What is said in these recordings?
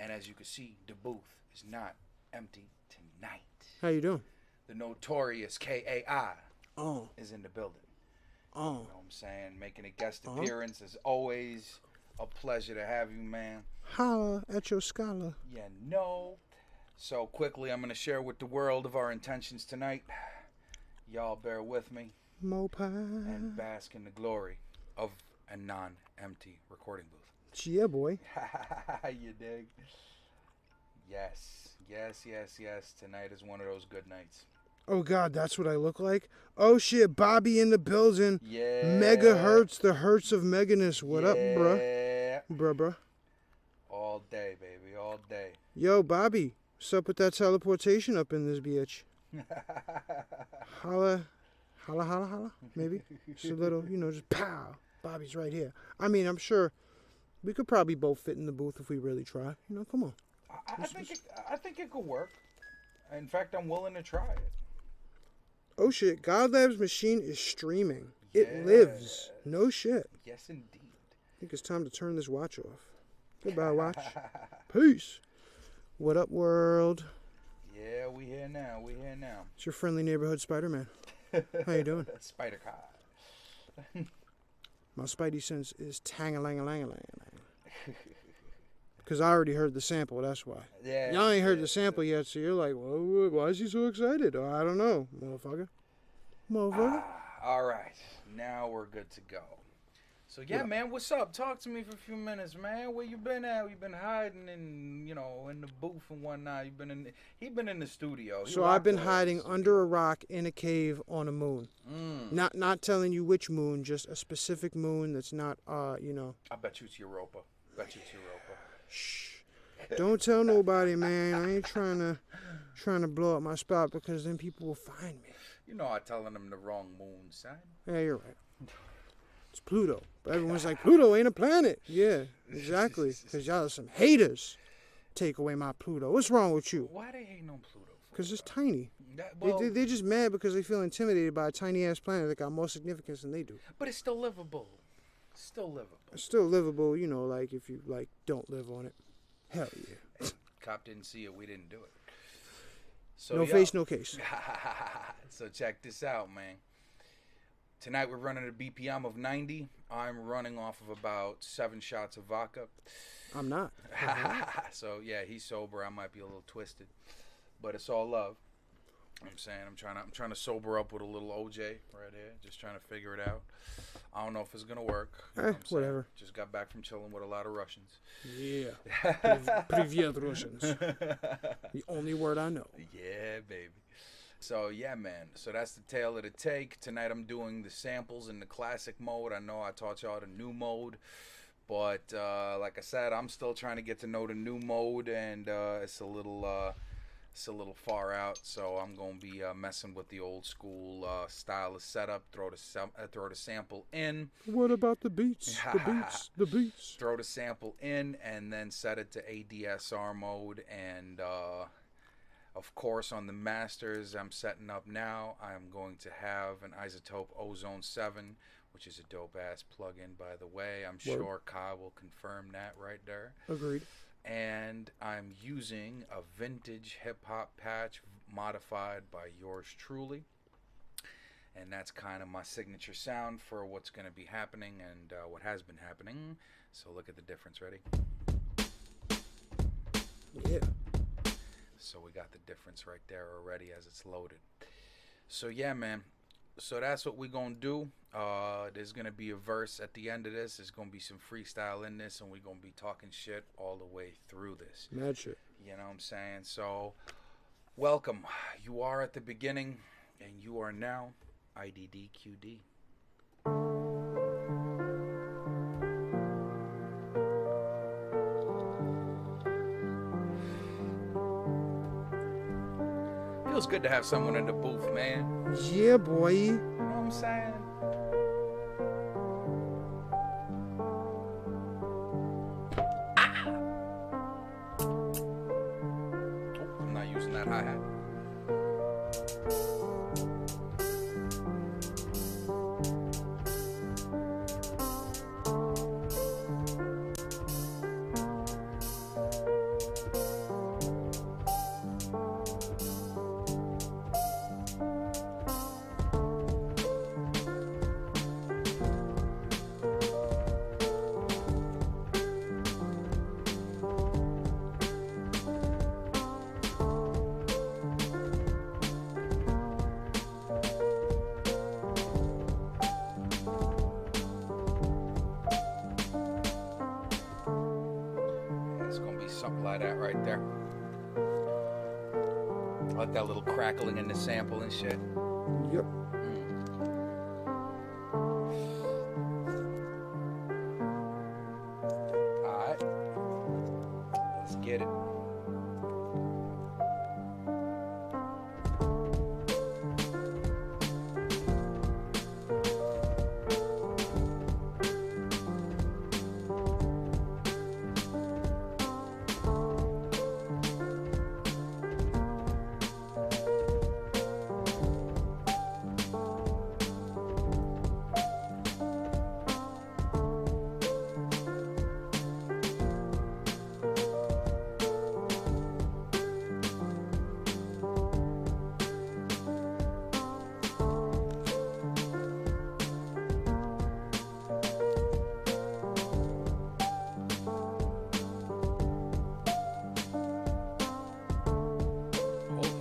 And as you can see, the booth is not empty tonight. How you doing? The notorious KAI Oh. is in the building. Oh. You know what I'm saying? Making a guest appearance is always a pleasure to have you, man. Holla at your scholar. Yeah, no. So quickly, I'm going to share with the world of our intentions tonight. Y'all bear with me. Mopie. And bask in the glory of a non-empty recording booth. Yeah, boy. You dig? Yes. Tonight is one of those good nights. Oh, God, that's what I look like? Oh, shit, Bobby in the building. Yeah. Megahertz, the hertz of meganess. What up, bruh? Bruh. All day, baby, all day. Yo, Bobby, what's up with that teleportation up in this bitch? Holla, maybe? Just a little, just pow. Bobby's right here. I mean, I'm sure we could probably both fit in the booth if we really try. Come on. I think it could work. In fact, I'm willing to try it. Oh shit, God Lab's machine is streaming. Yes. It lives. No shit. Yes, indeed. I think it's time to turn this watch off. Goodbye, watch. Peace. What up, world? Yeah, we here now. It's your friendly neighborhood Spider-Man. How you doing? Spider-Car. My spidey sense is tang-a-lang-a-lang-a-lang. Because I already heard the sample, that's why. Yeah. Y'all ain't heard the sample yet, so you're like, well, why is he so excited? Oh, I don't know, motherfucker. All right. Now we're good to go. So, yeah, man, what's up? Talk to me for a few minutes, man. Where you been at? You been hiding in, in the booth and whatnot. He been in the studio. So I've been hiding under a rock in a cave on a moon. Not telling you which moon, just a specific moon that's not, I bet you it's Europa. Shh. Don't tell nobody, man. I ain't trying to blow up my spot because then people will find me. I'm telling them the wrong moon, son. Yeah, you're right. It's Pluto. But everyone's like, Pluto ain't a planet. Yeah, exactly. Because y'all are some haters. Take away my Pluto. What's wrong with you? Why they hating on Pluto? Because it's tiny. They're just mad because they feel intimidated by a tiny-ass planet that got more significance than they do. But it's still livable. It's still livable, like if you don't live on it. Hell yeah. Cop didn't see it, we didn't do it. So no face, no case. So check this out, man. Tonight we're running a BPM of 90. I'm running off of about 7 shots of vodka. I'm not. So yeah, he's sober. I might be a little twisted, but it's all love. I'm saying I'm trying to sober up with a little OJ right here, just trying to figure it out. I don't know if it's gonna work. Whatever. Just got back from chilling with a lot of Russians. Yeah. Привет, Russians. The only word I know. Yeah, baby. So yeah, man. So that's the tale of the take. Tonight I'm doing the samples in the classic mode. I know I taught y'all the new mode, but like I said, I'm still trying to get to know the new mode, and it's a little far out, so I'm gonna be messing with the old school style of setup. Throw the sample in. What about the beats? The beats. Throw the sample in and then set it to ADSR mode. And of course, on the masters I'm setting up now, I'm going to have an Isotope Ozone 7, which is a dope ass plugin, by the way. I'm sure Kai will confirm that right there. Agreed. And I'm using a vintage hip-hop patch modified by yours truly. And that's kind of my signature sound for what's going to be happening and what has been happening. So look at the difference. Ready? Yeah. So we got the difference right there already as it's loaded. So yeah, man. So that's what we're going to do. There's going to be a verse at the end of this. There's going to be some freestyle in this, and we're going to be talking shit all the way through this. Mad shit. You know what I'm saying? So, welcome. You are at the beginning, and you are now IDDQD. Feels good to have someone in the booth, man. Yeah, boy. You know what I'm saying? I'm not using that hi-hat. gonna be something like that right there. I like that little crackling in the sample and shit. Yep. Alright. Let's get it.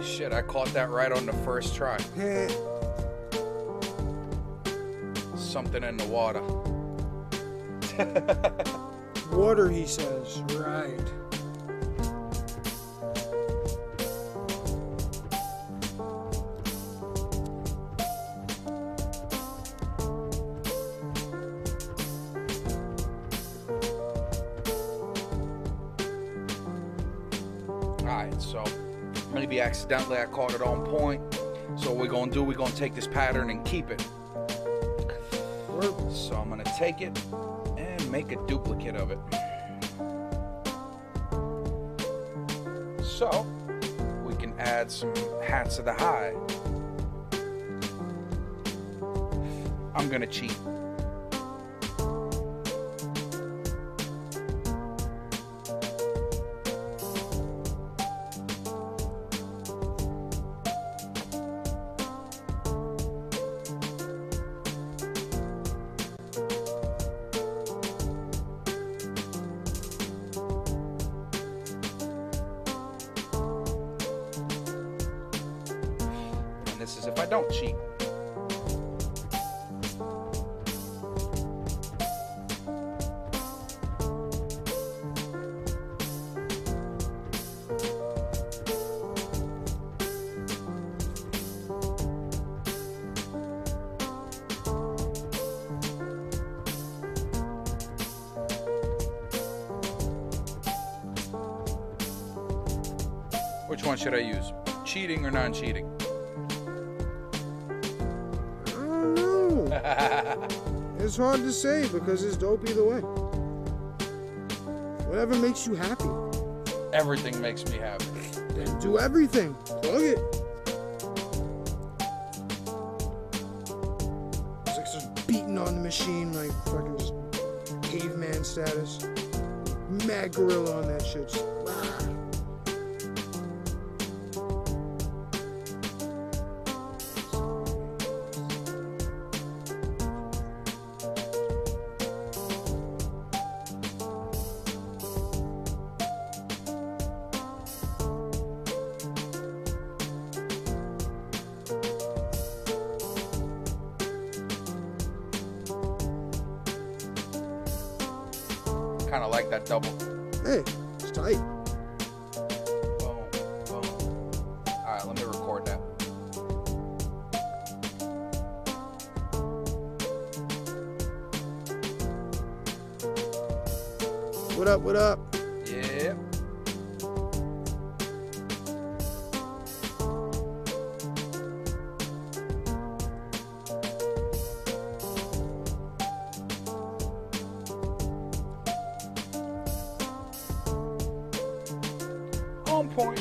Shit, I caught that right on the first try. Something in the water. Water, he says. Right. Alright, so maybe accidentally I caught it on point. So what we're gonna do, we're gonna take this pattern and keep it. So I'm gonna take it and make a duplicate of it. So we can add some hats of the high. I'm gonna cheat. This is if I don't cheat. Which one should I use? Cheating or non-cheating? It's hard to say because it's dope either way. Whatever makes you happy. Everything makes me happy. Then do everything. Plug it. It's like just beating on the machine like fucking just caveman status. Mad gorilla on that shit. Just, kind of like that double. hey, it's tight. Boom, boom. All right, let me record that. What up, what up? Yeah. On point.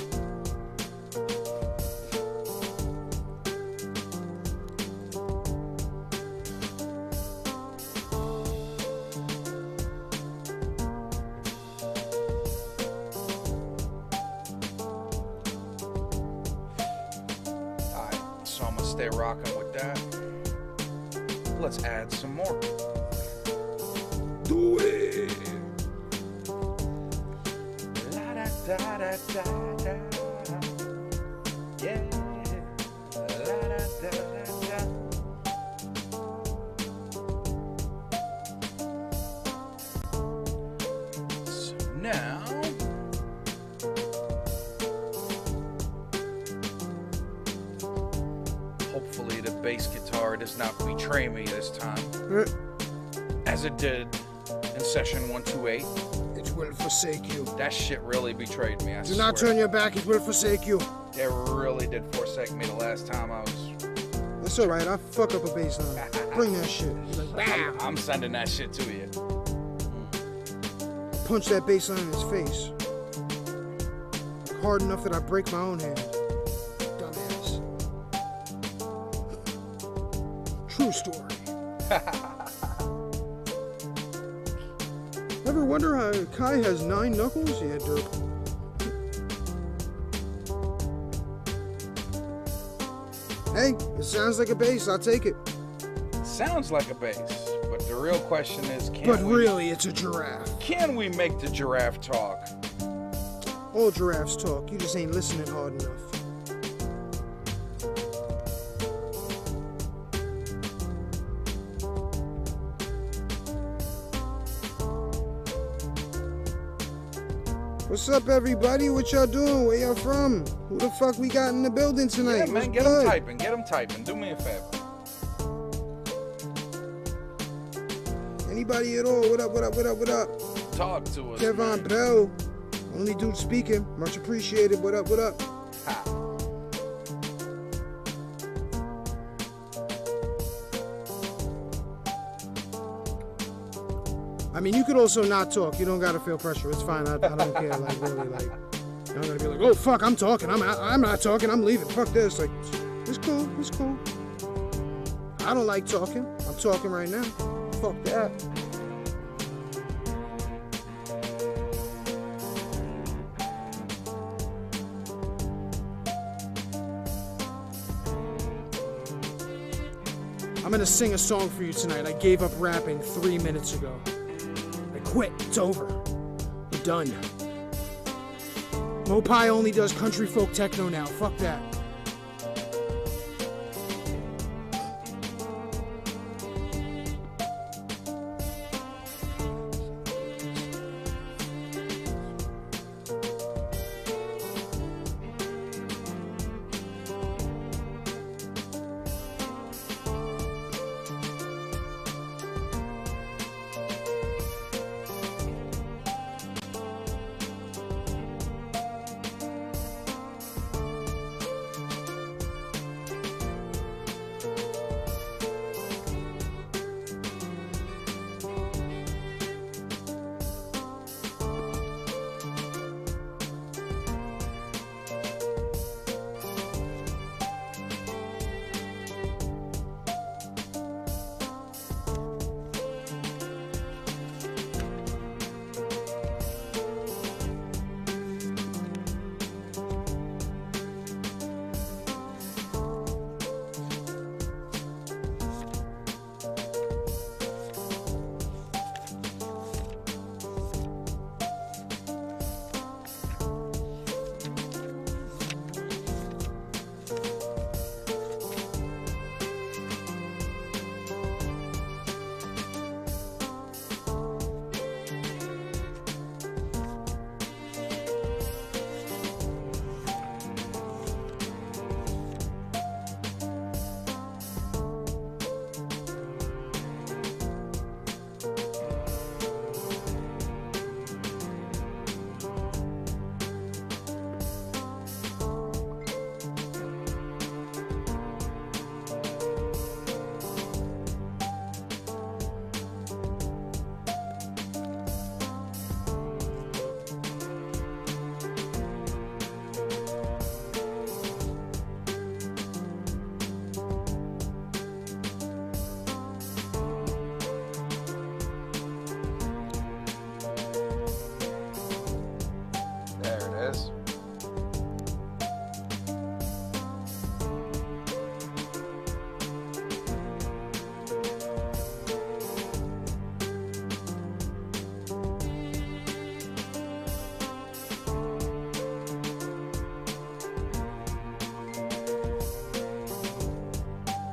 Alright, so I'm gonna stay rocking with that. Let's add some more. Do it. La da da da da da. Yeah. La da da da da. So now Hopefully the bass guitar does not betray me this time, as it did in session 128. It will forsake you. That shit really betrayed me. I Do not turn your back, it will forsake you. It really did forsake me the last time I was... That's alright, I'll fuck up a bass line. Bring that shit. Like, bam! I'm sending that shit to you. Punch that bass line in his face. Hard enough that I break my own hand. Dumbass. True story. Ever wonder how Kai has 9 knuckles? Yeah, derp. Hey, it sounds like a bass. I'll take it. Sounds like a bass, but the real question is, really, it's a giraffe. Can we make the giraffe talk? All giraffes talk. You just ain't listening hard enough. What's up, everybody? What y'all doing? Where y'all from? Who the fuck we got in the building tonight? Yeah, man, get them typing. Get them typing. Do me a favor. Anybody at all? What up, what up, what up, what up? Talk to us, Kevin Bell. Only dude speaking. Much appreciated. What up, what up? Ha. I mean, you could also not talk. You don't gotta feel pressure. It's fine. I don't care. Like, really, like, I'm gonna be like, oh fuck, I'm talking. I'm not talking. I'm leaving. Fuck this. Like, it's cool. It's cool. I don't like talking. I'm talking right now. Fuck that. I'm gonna sing a song for you tonight. I gave up rapping 3 minutes ago. I quit. It's over. We're done. Mopai only does country folk techno now. Fuck that.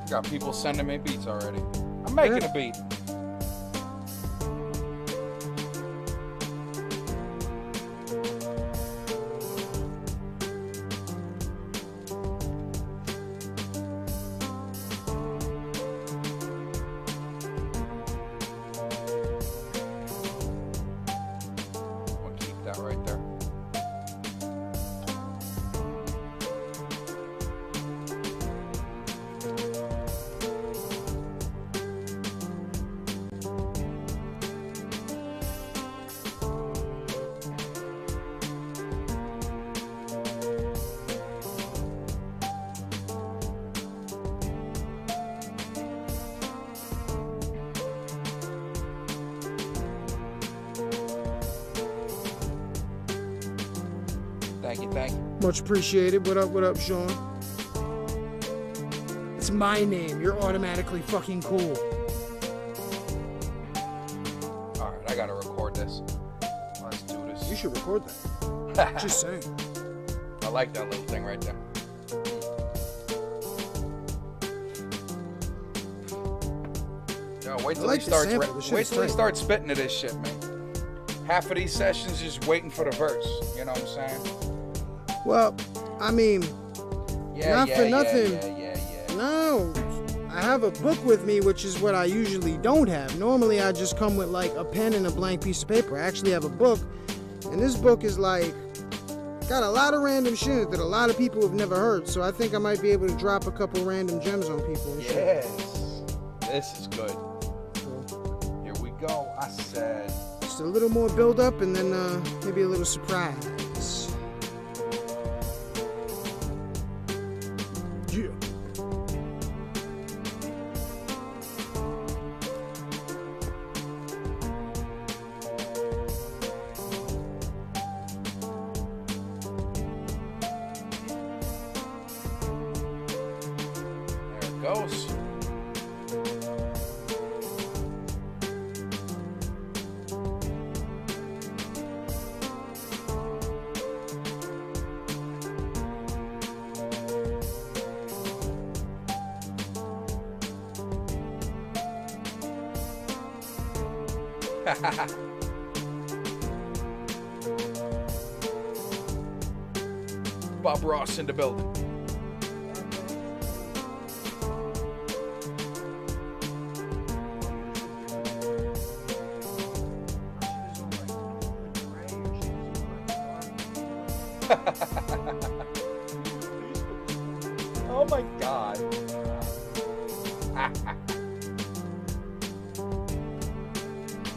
Got people sending me beats already. I'm making a beat. Thank you, thank you. Much appreciated. What up, Sean? It's my name. You're automatically fucking cool. All right, I gotta record this. Let's do this. You should record that. Just saying. I like that little thing right there. Yo, wait till like he the starts. sample. The shit Wait is till he tight. starts spitting to this shit, man. Half of these sessions just waiting for the verse. You know what I'm saying? Well, I mean, Yeah, Not yeah, for yeah, nothing. Yeah. no. I have a book with me, which is what I usually don't have. Normally, I just come with like a pen and a blank piece of paper. I actually have a book, and this book is like got a lot of random shit that a lot of people have never heard. So I think I might be able to drop a couple random gems on people. And shit. Yes. This is good. So, Here we go. I said. just a little more build up, and then maybe a little surprise. Yeah. There it goes. Bob Ross in the building. Oh my God.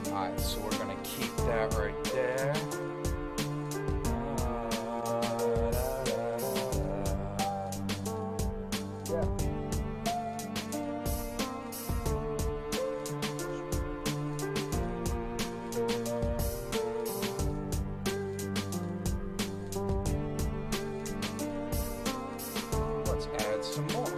Alright, so we're gonna keep that right there. Yeah. Let's add some more.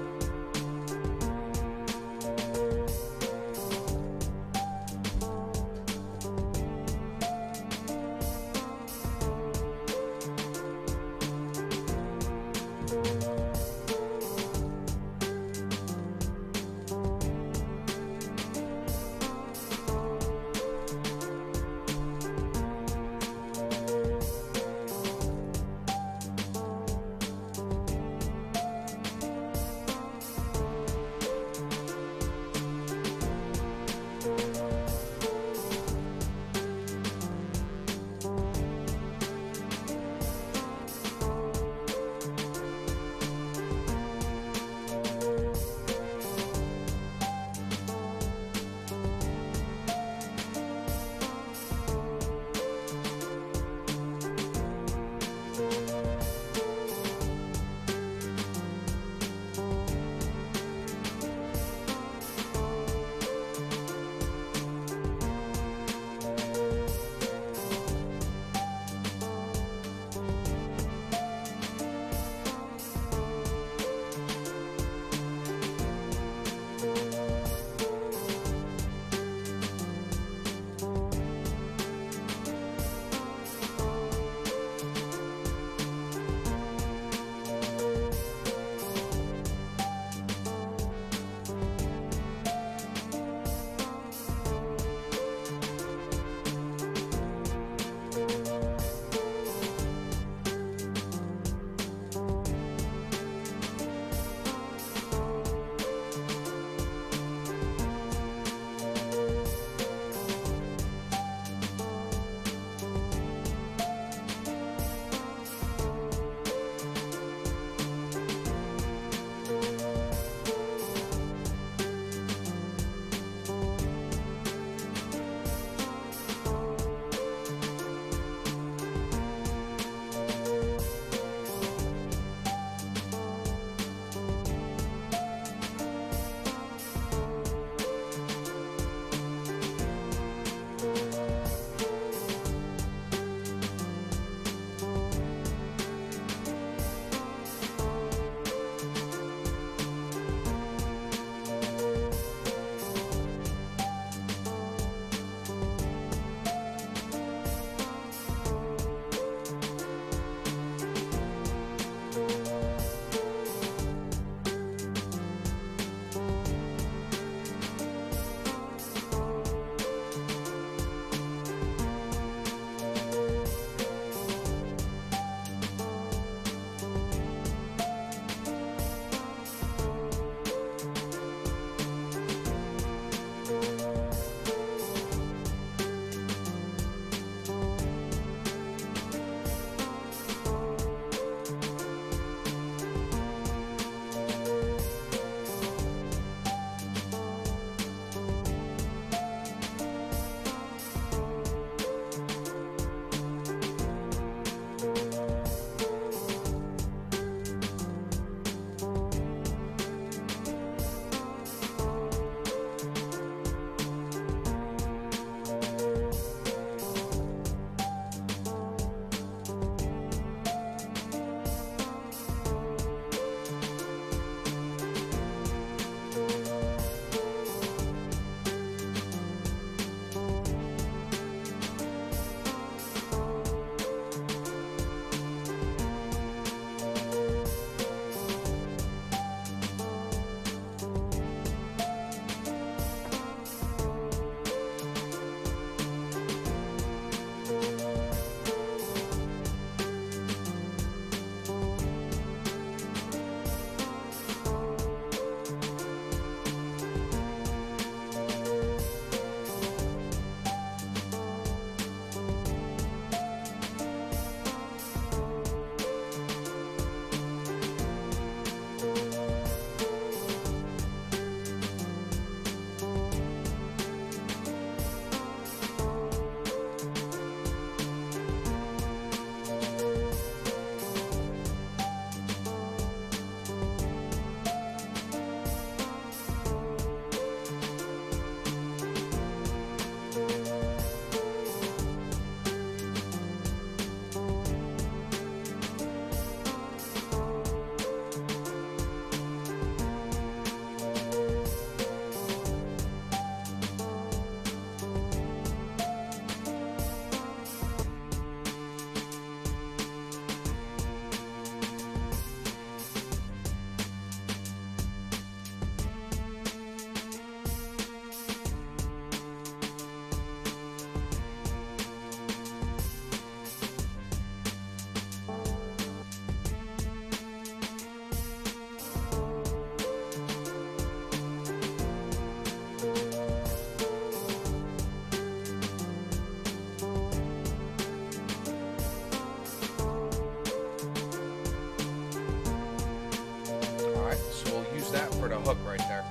hook right there.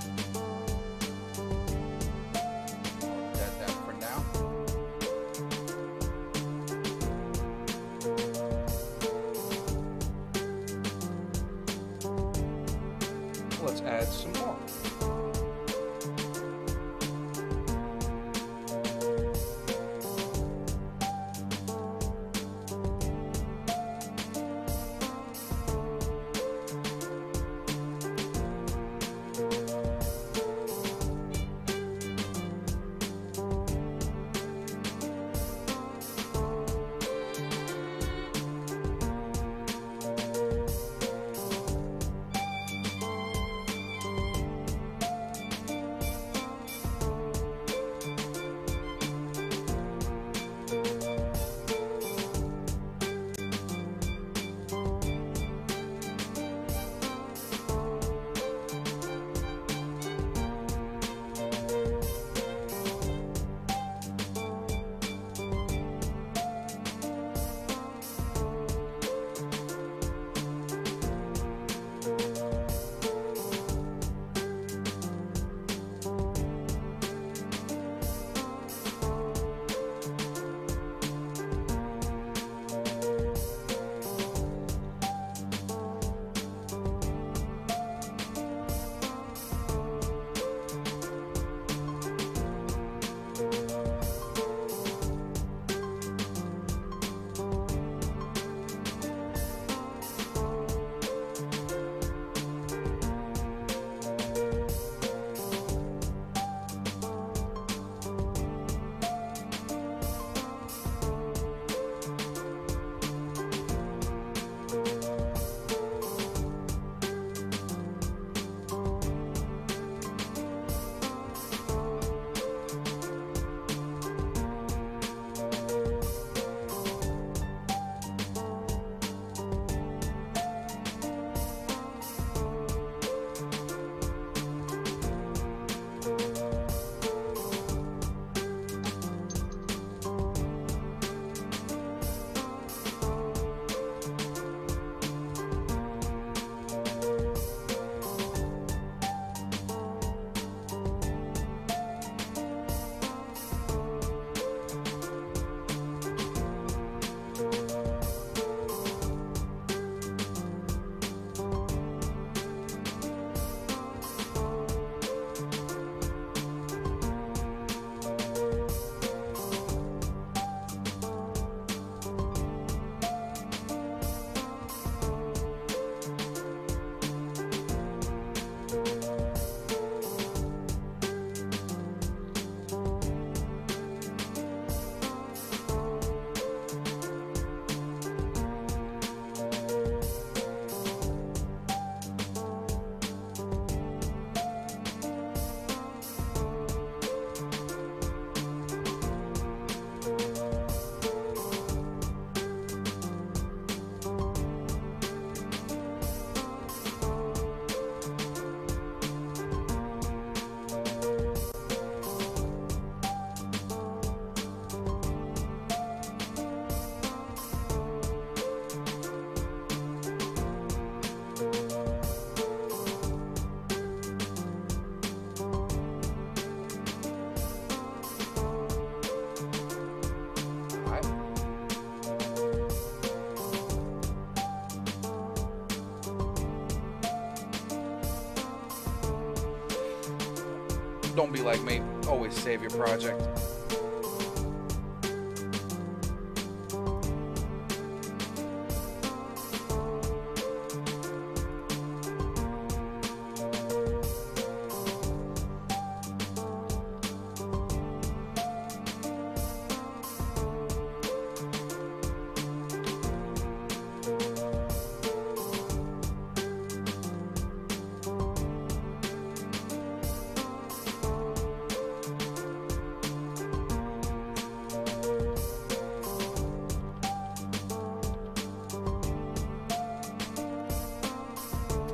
Dead that for now. Let's add some more. Don't be like me. Always save your project.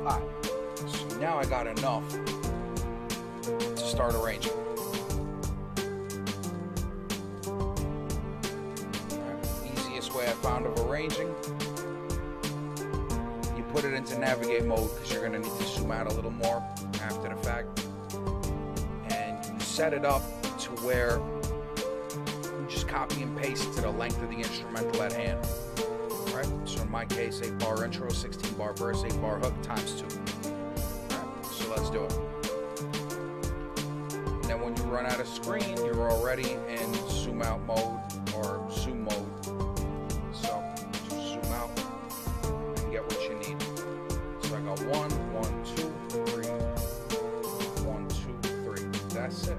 Alright, so now I got enough to start arranging. Alright, easiest way I found of arranging, you put it into navigate mode because you're going to need to zoom out a little more after the fact. And you set it up to where you just copy and paste to the length of the instrumental at hand. Right? So in my case, 8-bar intro, 16-bar verse, 8-bar hook times 2. Right? So let's do it. And then when you run out of screen, you're already in zoom out mode or zoom mode. So just zoom out and get what you need. So I got 1, 1, 2, 3, 1, 2, 3. That's it.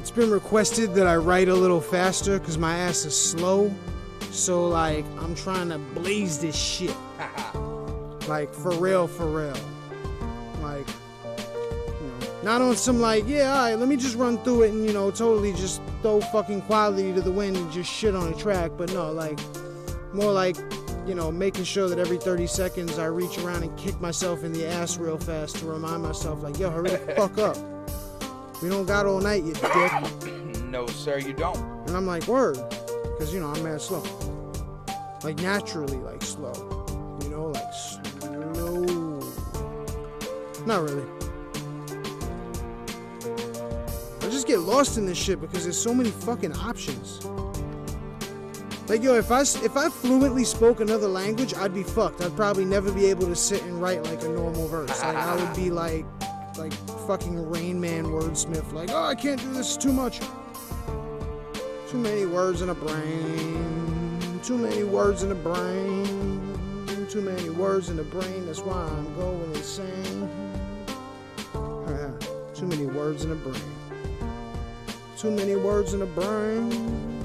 It's been requested that I write a little faster because my ass is slow. So, like, I'm trying to blaze this shit. Like, for real, for real. Like, you know, not on some, like, yeah, alright, let me just run through it and, you know, totally just throw fucking quality to the wind and just shit on a track. But no, like, more like, you know, making sure that every 30 seconds I reach around and kick myself in the ass real fast to remind myself, like, yo, hurry the fuck up. We don't got all night, you dick. No, sir, you don't. And I'm like, word. Because, you know, I'm mad slow. Like, naturally, like, slow. You know, like, slow. Not really. I just get lost in this shit because there's so many fucking options. Like, yo, if I fluently spoke another language, I'd be fucked. I'd probably never be able to sit and write, like, a normal verse. Like, I would be, like fucking Rain Man wordsmith, like, oh, I can't do this, too much. Too many words in a brain. Too many words in the brain. Too many words in the brain, that's why I'm going insane. Too many words in the brain. Too many words in the brain.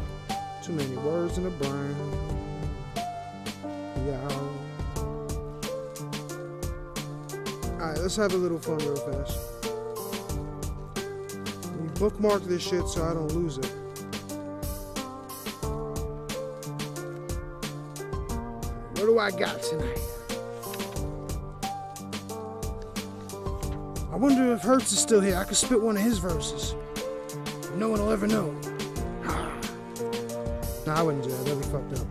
Too many words in the brain. Yeah. Alright, let's have a little fun real fast. Let me bookmark this shit so I don't lose it. What do I got tonight? I wonder if Hertz is still here. I could spit one of his verses. No one will ever know. Nah, I wouldn't do that. That'd be fucked up.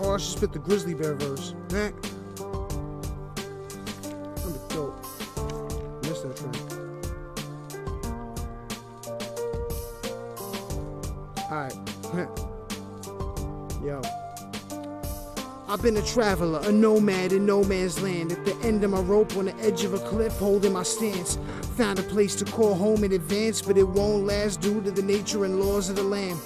Oh, I should spit the Grizzly Bear verse. That'd be dope. Missed that track. Alright. Yo. I've been a traveler, a nomad in no man's land. At the end of my rope on the edge of a cliff, holding my stance. Found a place to call home in advance, but it won't last due to the nature and laws of the land.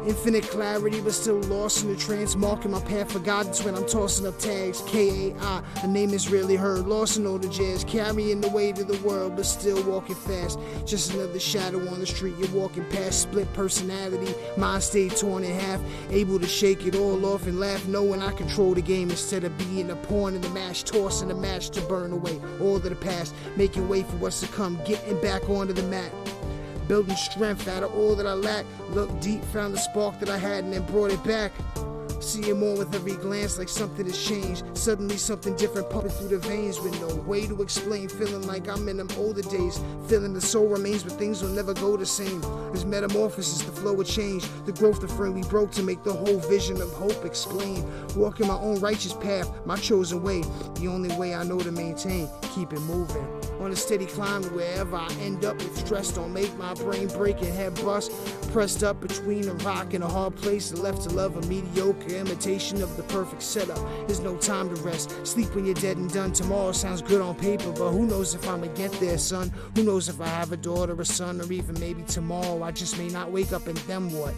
Infinite clarity, but still lost in the trance. Marking my path for guidance when I'm tossing up tags. K-A-I, a name is rarely heard. Lost in all the jazz, carrying the weight of the world, but still walking fast. Just another shadow on the street you're walking past. Split personality, mind stayed torn in half. Able to shake it all off and laugh, knowing I control the game instead of being a pawn in the match. Tossing the match to burn away all of the past. Making way for what's to come, getting back onto the mat. Building strength out of all that I lack. Looked deep, found the spark that I had and then brought it back. Seeing more with every glance, like something has changed. Suddenly something different pumping through the veins with no way to explain. Feeling like I'm in them older days. Feeling the soul remains, but things will never go the same. There's metamorphosis, the flow of change. The growth the frame we broke to make the whole vision of hope explain. Walking my own righteous path, my chosen way. The only way I know to maintain, keep it moving. On a steady climb wherever I end up with stress. Don't make my brain break and head bust. Pressed up between a rock and a hard place. And left to love a mediocre imitation of the perfect setup. There's no time to rest. Sleep when you're dead and done. Tomorrow sounds good on paper, but who knows if I'ma get there, son? Who knows if I have a daughter, a son, or even maybe tomorrow I just may not wake up and then what?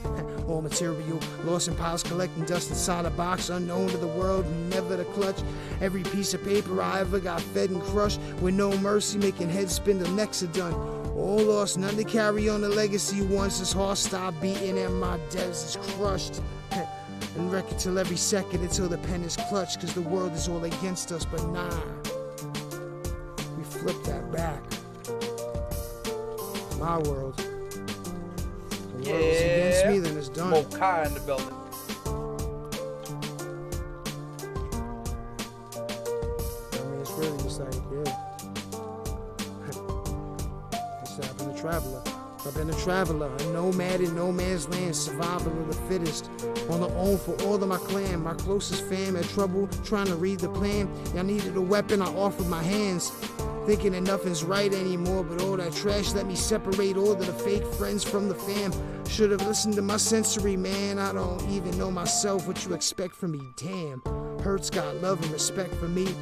All material, lost in piles, collecting dust inside a box, unknown to the world, never to clutch. Every piece of paper I ever got fed and crushed, with no mercy, making heads spin till necks are done. All lost, none to carry on the legacy once this heart stop beating and my debts is crushed. And wreck it till every second until the pen is clutched, cause the world is all against us, but nah, we flip that back. My world. The world is against me, then it's done. Mokai in the building. I mean, it's really just like, yeah. I've been a traveler. I've been a traveler, a nomad in no man's land, survival of the fittest. On the own for all of my clan, my closest fam had trouble trying to read the plan. Y'all needed a weapon, I offered my hands. Thinking that nothing's right anymore, but all that trash let me separate all of the fake friends from the fam. Should've listened to my sensory, man. I don't even know myself, what you expect from me, damn. Hurts got love and respect for me.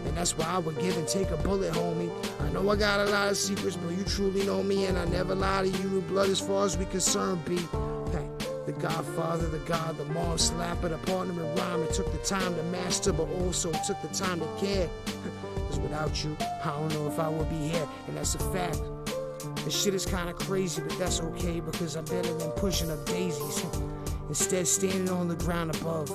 And that's why I would give and take a bullet, homie. I know I got a lot of secrets, but you truly know me, and I never lie to you. Blood as far as we concerned be. Hey, the Godfather, the God, the mom slapper, the partner in rhyme. It took the time to master, but also took the time to care. Cause without you, I don't know if I would be here, and that's a fact. This shit is kinda crazy, but that's okay, because I'm better than pushing up daisies. Instead, standing on the ground above.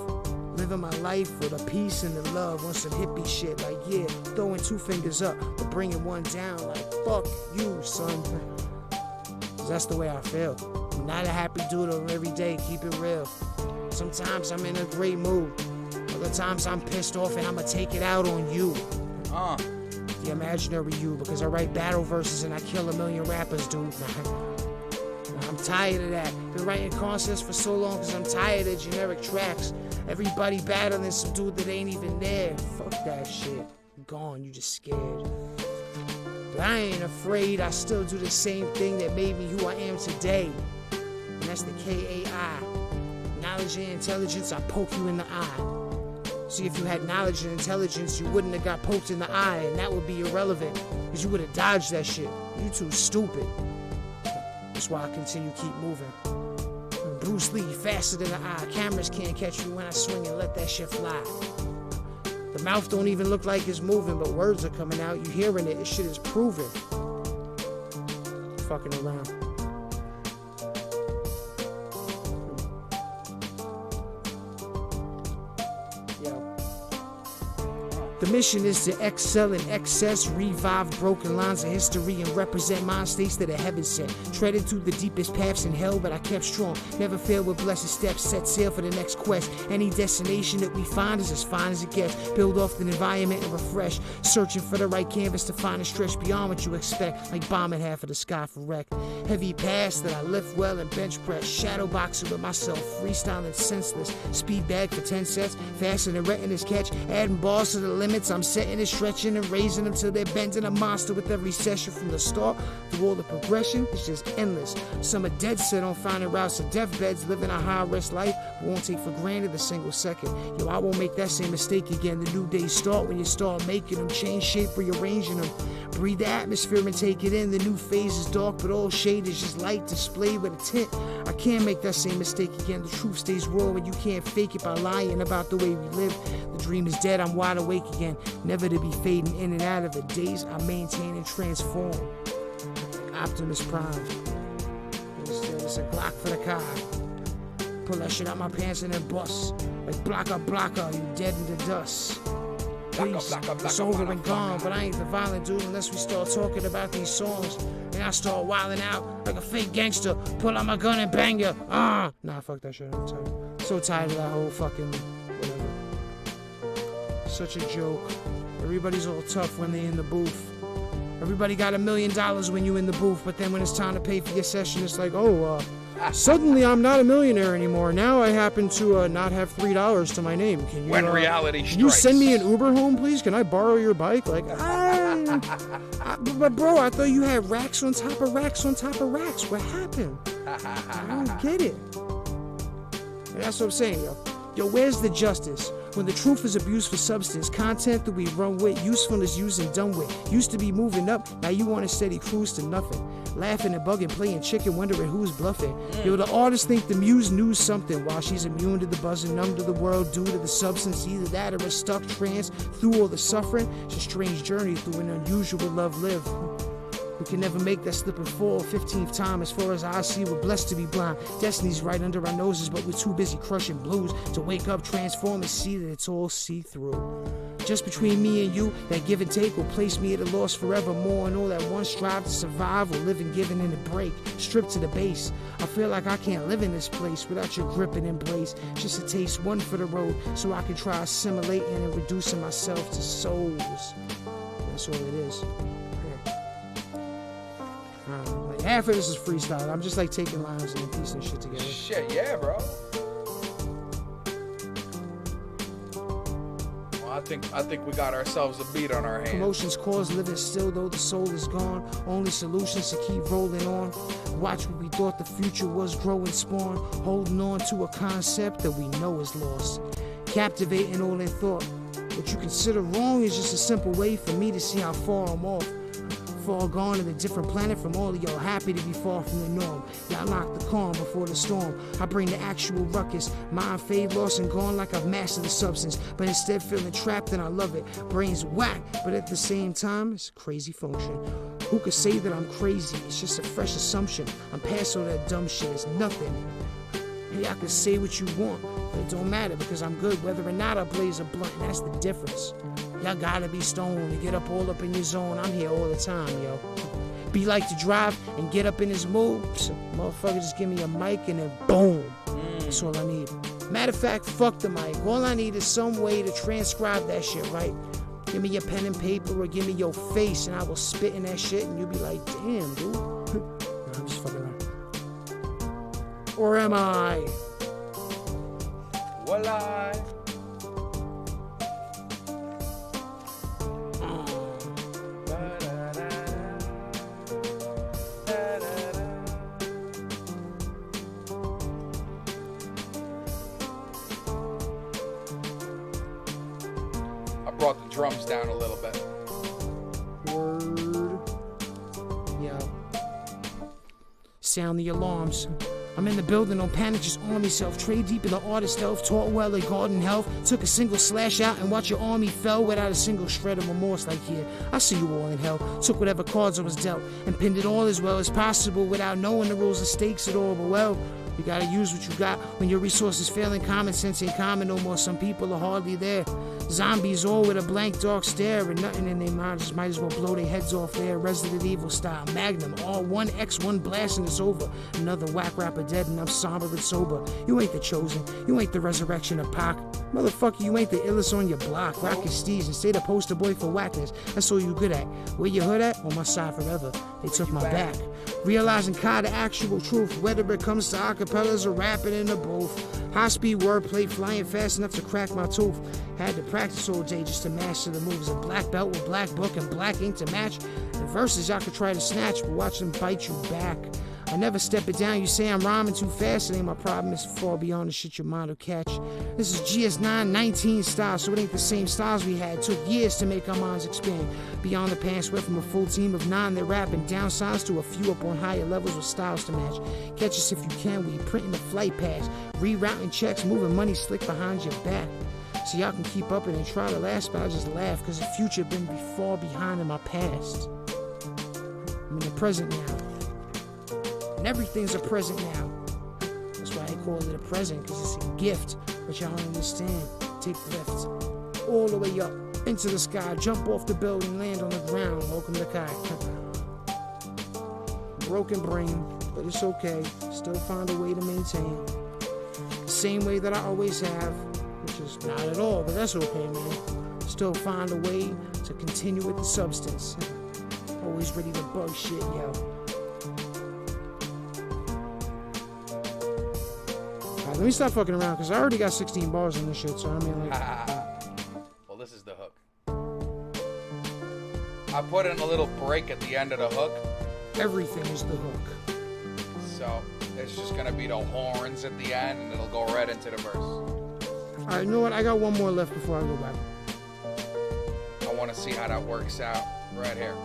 Living my life with a peace and the love on some hippie shit, like yeah, throwing two fingers up, but bringing one down, like fuck you, son. Cause that's the way I feel. I'm not a happy dude every day, keep it real. Sometimes I'm in a great mood, other times I'm pissed off and I'ma take it out on you. The imaginary you, because I write battle verses and I kill a million rappers, dude. I'm tired of that. Been writing concepts for so long cause I'm tired of generic tracks. Everybody battling some dude that ain't even there. Fuck that shit. I'm gone, you just scared. But I ain't afraid, I still do the same thing that made me who I am today. And that's the K-A-I. Knowledge and intelligence, I poke you in the eye. See, if you had knowledge and intelligence, you wouldn't have got poked in the eye, and that would be irrelevant. Cause you would have dodged that shit. You too stupid. That's why I continue keep moving. Bruce Lee, faster than the eye. Cameras can't catch me when I swing and let that shit fly. The mouth don't even look like it's moving, but words are coming out. You hearing it, this shit is proven. Fucking around. The mission is to excel in excess, revive broken lines of history, and represent mind states that are heaven sent. Treaded through the deepest paths in hell, but I kept strong. Never failed with blessed steps, set sail for the next quest. Any destination that we find is as fine as it gets. Build off the environment and refresh. Searching for the right canvas to find a stretch beyond what you expect. Like bombing half of the sky for wreck. Heavy pass that I lift well and bench press. Shadow boxing with myself, freestyling senseless. Speed bag for 10 sets, faster than retinas catch. Adding balls to the limit. limits. I'm setting and stretching and raising them till they're bending a monster with every session from the start through all the progression. It's just endless. Some are dead set on finding routes to deathbeds, living a high-risk life, but won't take for granted a single second. Yo, I won't make that same mistake again. The new days start when you start making them, change shape, rearranging them. Breathe the atmosphere and take it in. The new phase is dark, but all shade is just light displayed with a tint. I can't make that same mistake again. The truth stays raw when you can't fake it by lying about the way we live. The dream is dead, I'm wide awake again. Never to be fading in and out of the days I maintain and transform. Optimus Prime. It's a Glock for the car. Pull that shit out my pants and then bust. Like blocker, you dead in the dust. Please, it's over and gone, but I ain't the violent dude unless we start talking about these songs. And I start wilding out like a fake gangster. Pull out my gun and bang ya. Nah, fuck that shit. I'm tired. So tired of that whole fucking whatever. Such a joke. Everybody's all tough when they in the booth. Everybody got $1 million when you in the booth, but then when it's time to pay for your session, it's like, suddenly I'm not a millionaire anymore. Now I happen to not have $3 to my name. Can you? When reality strikes. Can you send me an Uber home, please? Can I borrow your bike? Like, but bro, I thought you had racks on top of racks on top of racks. What happened? I don't get it. And that's what I'm saying, yo. Yo, where's the justice? When the truth is abused for substance, content that we run with, usefulness used and done with. Used to be moving up, now you want a steady cruise to nothing. Laughing and bugging, playing chicken, wondering who's bluffing. Yo, the artists think the muse knew something while she's immune to the buzz and numb to the world due to the substance. Either that or a stuck trance through all the suffering. It's a strange journey through an unusual love lived. We can never make that slip and fall 15th time. As far as I see, we're blessed to be blind. Destiny's right under our noses, but we're too busy crushing blues to wake up, transform, and see that it's all see-through. Just between me and you, that give and take will place me at a loss forevermore. And all that one strive to survive or live and giving in a break, stripped to the base. I feel like I can't live in this place without your grip and embrace. Just a taste, one for the road, so I can try assimilating and reducing myself to souls. That's all it is. Like half of this is freestyle. I'm just like taking lines and piecing shit together. Shit, yeah, bro. Well, I think we got ourselves a beat on our hands. Emotions cause living still, though the soul is gone. Only solutions to keep rolling on. Watch what we thought the future was, growing spawn. Holding on to a concept that we know is lost. Captivating all in thought. What you consider wrong is just a simple way for me to see how far I'm off. Far gone in a different planet from all of y'all, happy to be far from the norm. Y'all lock the calm before the storm. I bring the actual ruckus. Mind fade, lost and gone like I've mastered the substance, but instead feeling trapped and I love it. Brains whack, but at the same time, it's a crazy function. Who could say that I'm crazy? It's just a fresh assumption. I'm past all that dumb shit, it's nothing. Hey, I can say what you want, but it don't matter because I'm good whether or not I blaze a blunt, and that's the difference. Y'all gotta be stoned to get up all up in your zone. I'm here all the time, yo. Be like to drive and get up in his mood. Motherfucker, just give me a mic and then boom. That's all I need. Matter of fact, fuck the mic. All I need is some way to transcribe that shit, right? Give me your pen and paper or give me your face and I will spit in that shit and you'll be like, damn, dude. Nah, I'm just fucking around. Or am I? Well, I brought the drums down a little bit. Word. Yo. Sound the alarms. I'm in the building, don't panic, just arm yourself. Trade deep in the artist elf, taught well at garden health. Took a single slash out and watch your army fell without a single shred of remorse. Like, yeah, I see you all in hell. Took whatever cards I was dealt and pinned it all as well as possible without knowing the rules and stakes at all. But well, you gotta use what you got when your resources failing. Common sense ain't common no more. Some people are hardly there. Zombies all with a blank dark stare and nothing in their mind. Just might as well blow their heads off there. Resident Evil style. Magnum. R1X1 blast and it's over. Another whack rapper dead and I'm somber and sober. You ain't the chosen. You ain't the resurrection of Pac. Motherfucker, you ain't the illest on your block. Rock your steez and stay the poster boy for whackness. That's all you good at. Where you hood at? On my side forever. They took my back. Realizing kind of actual truth. Whether it comes to acapellas or rapping in the booth. High speed wordplay flying fast enough to crack my tooth. Had to practice all day just to master the moves. A black belt with black book and black ink to match. The verses I could try to snatch, but watch them bite you back. I never step it down. You say I'm rhyming too fast. It ain't my problem. It's far beyond the shit your mind will catch. This is GS9 19 style, so it ain't the same styles we had. It took years to make our minds expand. Beyond the past, went from a full team of 9 that rap and down signs to a few up on higher levels with styles to match. Catch us if you can. We printing the flight pass, rerouting checks, moving money slick behind your back. So y'all can keep up and try to last, but I just laugh because the future been far behind in my past. I'm in the present now. And everything's a present now. That's why I call it a present, because it's a gift. But y'all don't understand. Take lifts all the way up into the sky. Jump off the building, land on the ground. Welcome to Kai. Broken brain, but it's okay. Still find a way to maintain. The same way that I always have, which is not at all, but that's okay, man. Still find a way to continue with the substance. Always ready to bug shit, yo. Let me stop fucking around, because I already got 16 bars on this shit, so I mean, like... Well, this is the hook. I put in a little break at the end of the hook. Everything is the hook. So, it's just gonna be the horns at the end, and it'll go right into the verse. Alright, you know what? I got one more left before I go back. I want to see how that works out right here.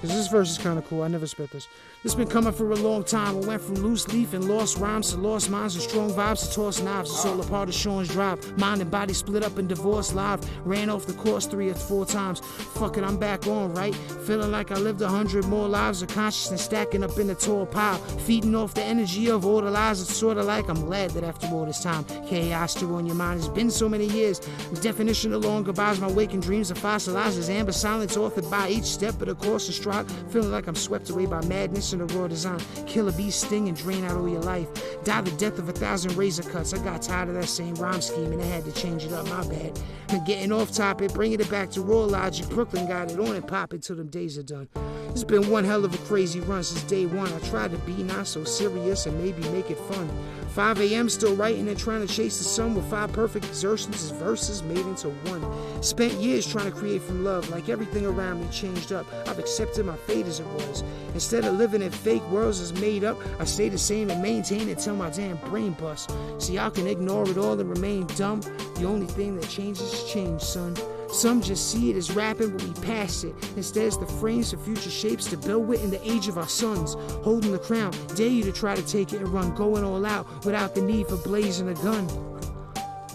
Because this verse is kind of cool. I never spit this. This been coming for a long time. I went from loose leaf and lost rhymes to lost minds and strong vibes to toss knives. It's all a part of Sean's drive. Mind and body split up and divorced live. Ran off the course 3 or 4 times. Fuck it, I'm back on, right? Feeling like I lived 100 more lives of consciousness stacking up in a tall pile. Feeding off the energy of all the lies. It's sort of like I'm glad that after all this time, chaos still on your mind. It's been so many years. The definition of long goodbyes, my waking dreams are fossilized as amber silence authored by each step of the course of stride. Feeling like I'm swept away by madness and a raw design. Kill a beast, sting, and drain out all your life. Die the death of 1,000 razor cuts. I got tired of that same rhyme scheme and I had to change it up, my bad. And getting off topic, bringing it back to raw logic. Brooklyn got it on and pop it till them days are done. It's been one hell of a crazy run since day one. I tried to be not so serious and maybe make it fun. 5 a.m. still writing and trying to chase the sun with 5 perfect exertions as verses made into one. Spent years trying to create from love, like everything around me changed up. I've accepted my fate as it was. Instead of living in fake worlds as made up, I stay the same and maintain it till my damn brain busts. See, I can ignore it all and remain dumb. The only thing that changes is change, son. Some just see it as rapping, but we pass it. Instead, it's the frames for future shapes to build with in the age of our sons. Holding the crown, dare you to try to take it and run, going all out without the need for blazing a gun.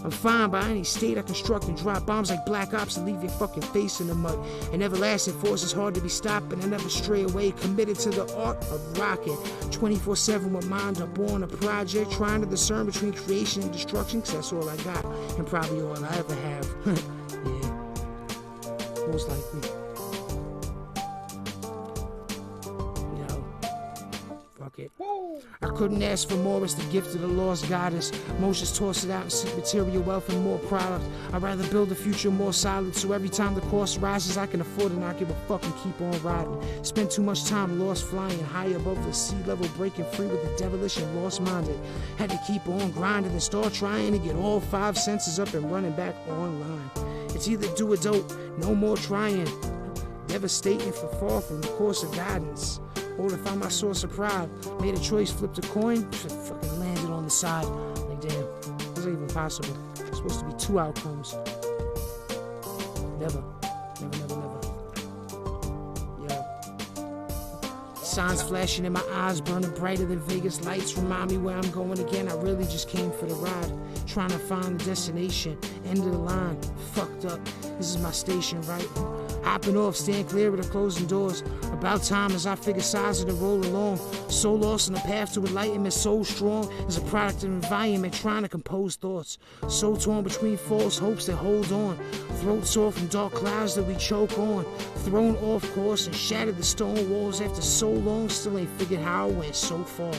I'm fine by any state I construct and drop bombs like black ops and leave your fucking face in the mud. An everlasting force is hard to be stopped, and I never stray away, committed to the art of rocking. 24/7 with mind up on a project, trying to discern between creation and destruction, cause that's all I got, and probably all I ever have. Yeah. Most likely. Yo. Fuck it. I couldn't ask for more, it's the gift of the lost goddess. Emotions toss it out and seek material wealth and more product. I'd rather build a future more solid, so every time the cost rises, I can afford to not give a fuck and keep on riding. Spend too much time lost flying high above the sea level, breaking free with the devilish and lost-minded. Had to keep on grinding and start trying to get all 5 senses up and running back online. It's either do or don't, no more trying. Devastating for far from the course of guidance. Or to find my source of pride. Made a choice, flipped a coin, fucking landed on the side. Like, damn, this ain't even possible. It's supposed to be 2 outcomes. Never. Yo. Signs flashing in my eyes, burning brighter than Vegas lights. Remind me where I'm going again. I really just came for the ride. Trying to find the destination. End of the line. Fucked up. This is my station, right? Hopping off, stand clear of the closing doors. About time as I figure size of the roll along. So lost in the path to enlightenment, so strong as a product of environment, trying to compose thoughts. So torn between false hopes that hold on. Throat sore from dark clouds that we choke on. Thrown off course and shattered the stone walls after so long. Still ain't figured how I went so far.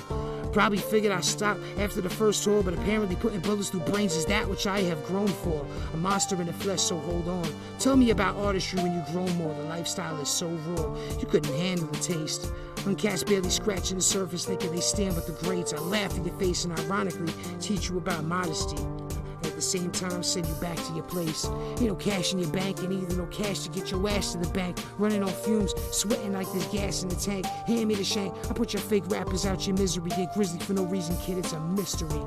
Probably figured I'd stop after the first tour, but apparently putting bullets through brains is that which I have grown for. A monster in the flesh, so hold on. Tell me about artistry when you grow more. The lifestyle is so raw, you couldn't handle the taste. When cats barely scratching the surface, thinking they stand with the greats. I laugh in your face and ironically teach you about modesty. Like at the same time send you back to your place. Ain't no cash in your bank, and either no cash to get your ass to the bank. Running on fumes, sweating like there's gas in the tank. Hand me the shank, I put your fake rappers out your misery. Get grizzly for no reason, kid, it's a mystery.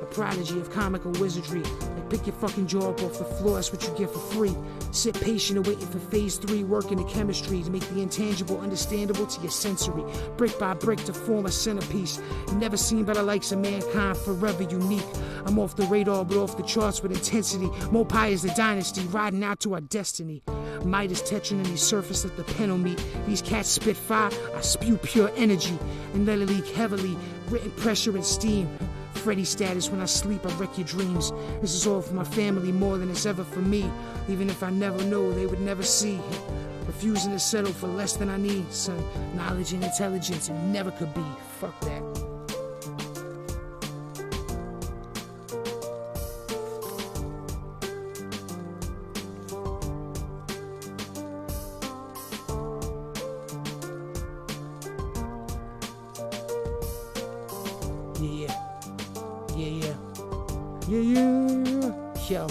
A prodigy of comical wizardry. Like pick your fucking jaw up off the floor, that's what you get for free. Sit patient and waiting for phase 3, working the chemistry to make the intangible understandable to your sensory. Brick by brick to form a centerpiece. Never seen by the likes of mankind, forever unique. I'm off the radar but off the charts with intensity. Mopai is the dynasty, riding out to our destiny. Midas touching on these surface at the pen on me. These cats spit fire, I spew pure energy. And let it leak heavily, written pressure and steam. Freddy status, when I sleep I wreck your dreams. This is all for my family more than it's ever for me. Even if I never know, they would never see. Refusing to settle for less than I need. Son, knowledge and intelligence, it never could be. Fuck that. Yo,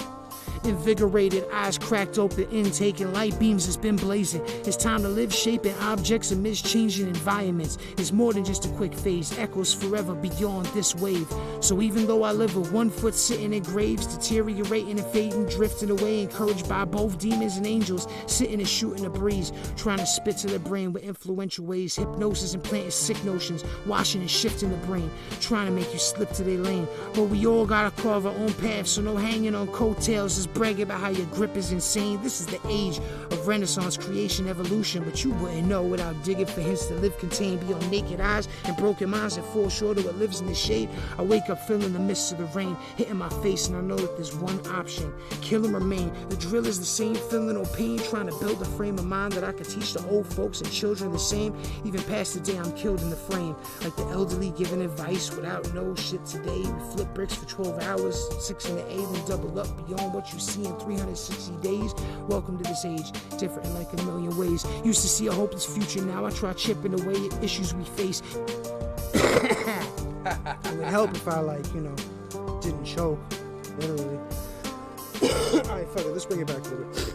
invigorated, eyes cracked open, intaking light beams has been blazing. It's time to live, shaping objects amidst changing environments. It's more than just a quick phase, echoes forever beyond this wave. So even though I live with 1 foot sitting in graves, deteriorating and fading, drifting away, encouraged by both demons and angels, sitting and shooting a breeze, trying to spit to the brain with influential ways, hypnosis and planting sick notions, washing and shifting the brain, trying to make you slip to their lane. But we all gotta carve our own path, so no hanging on coattails, just bragging about how your grip is insane. This is the age of Renaissance, creation, evolution, but you wouldn't know without digging for hints to live contained beyond naked eyes and broken minds that fall short of what lives in the shade. I wake up feeling the mist of the rain hitting my face, and I know that there's one option: kill and remain. The drill is the same, feeling no pain, trying to build a frame of mind that I could teach the old folks and children the same, even past the day I'm killed in the frame. Like the elderly giving advice without no shit today. We flip bricks for 12 hours, 6 in the 8, and double up beyond what you see in 360 days. Welcome to this age, different in like a million ways. Used to see a hopeless future, now I try chipping away at issues we face. It would help if I, didn't choke, literally. Alright, fuck it, let's bring it back a little bit.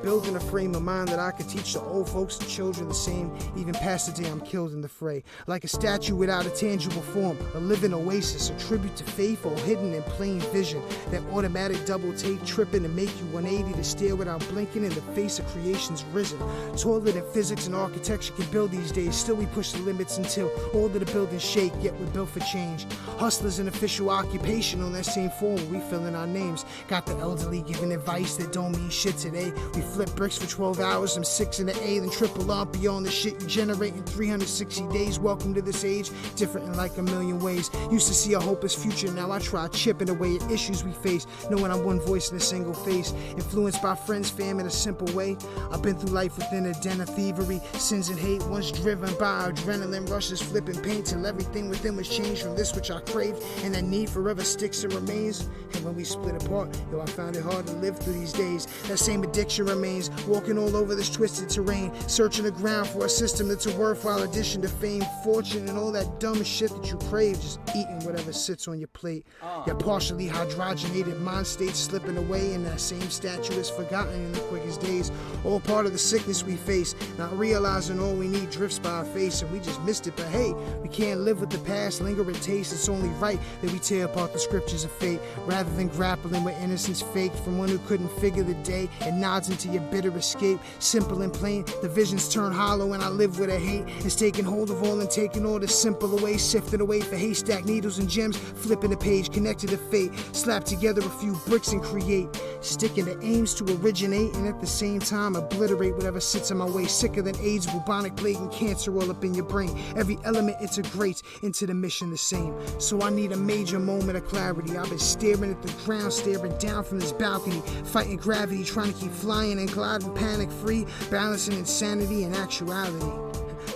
Building a frame of mind that I could teach the old folks and children the same, even past the day I'm killed in the fray. Like a statue without a tangible form, a living oasis, a tribute to faith or hidden in plain vision. That automatic double take, tripping to make you 180 to stare without blinking in the face of creation's risen. Taller than physics and architecture can build these days, still we push the limits until all of the buildings shake, yet we're built for change. Hustlers an official occupation on that same form, we fill in our names. Got the elderly giving advice that don't mean shit today. We flip bricks for 12 hours, I'm 6 in the 8, then triple up beyond the shit you generate in 360 days. Welcome to this age, different in like a million ways. Used to see a hopeless future, now I try chipping away at issues we face, knowing I'm one voice in a single face. Influenced by friends, fam in a simple way. I've been through life within a den of thievery, sins and hate, once driven by adrenaline rushes, flipping paint till everything within was changed from this which I craved, and that need forever sticks and remains. And when we split apart, yo, I found it hard to live through these days. That same addiction remains, walking all over this twisted terrain, searching the ground for a system that's a worthwhile addition to fame, fortune, and all that dumb shit that you crave, just eating whatever sits on your plate. Your partially hydrogenated mind state slipping away, and that same statue is forgotten in the quickest days. All part of the sickness we face, not realizing all we need drifts by our face, and we just missed it. But hey, we can't live with the past, lingering taste. It's only right that we tear apart the scriptures of fate, rather than grappling with innocence faked from one who couldn't figure the day, and nods into your bitter escape. Simple and plain, the visions turn hollow, and I live with a hate. It's taking hold of all and taking all the simple away, sifting away for haystack needles and gems, flipping the page, connected to fate, slap together a few bricks and create, sticking to aims to originate, and at the same time obliterate whatever sits in my way. Sicker than AIDS, bubonic plague, and cancer all up in your brain. Every element integrates into the mission the same. So I need a major moment of clarity. I've been staring at the ground, staring down from this balcony, fighting gravity, trying to keep flying and gliding panic free, balancing insanity and actuality.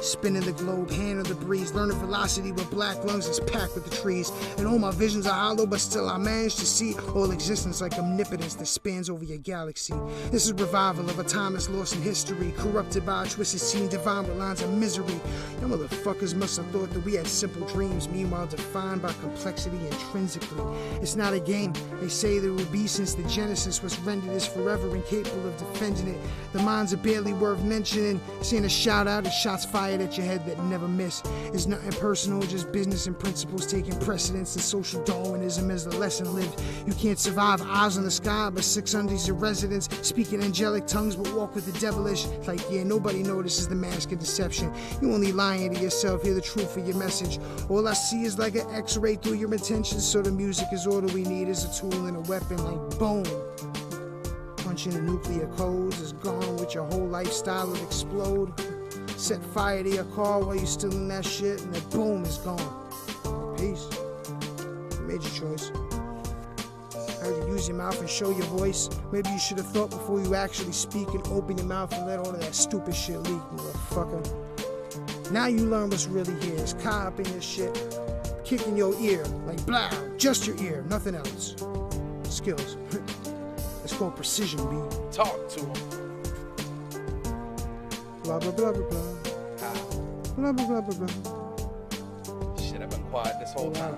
Spinning the globe, hand on the breeze, learning velocity with black lungs is packed with the trees. And all my visions are hollow, but still I manage to see all existence like omnipotence that spans over your galaxy. This is revival of a time that's lost in history, corrupted by a twisted scene, divine with lines of misery. You motherfuckers must have thought that we had simple dreams, meanwhile defined by complexity intrinsically. It's not a game. They say there will be since the Genesis. What's rendered is forever incapable of defending it. The minds are barely worth mentioning. Seeing a shout out and shots fired at your head that never miss. It's nothing personal, just business and principles taking precedence, and social Darwinism is the lesson lived. You can't survive eyes on the sky, but 600's your residents, speaking angelic tongues but walk with the devilish. Like, yeah, nobody notices the mask of deception. You only lying to yourself, hear the truth of your message. All I see is like an x-ray through your intentions, so the music is all that we need is a tool and a weapon, like boom. Punching the nuclear codes is gone with your whole lifestyle will explode. Set fire to your car while you're still in that shit, and then boom, it's gone. Peace. You made your choice. How you use your mouth and show your voice. Maybe you should have thought before you actually speak and open your mouth and let all of that stupid shit leak, motherfucker. Now you learn what's really here. It's caught up in your shit, kicking your ear, like blah, just your ear, nothing else. Skills. It's called precision, B. Talk to him. Blah, blah, blah, blah, blah. Blah, blah, blah, blah, blah. Shit, I've been quiet this whole time.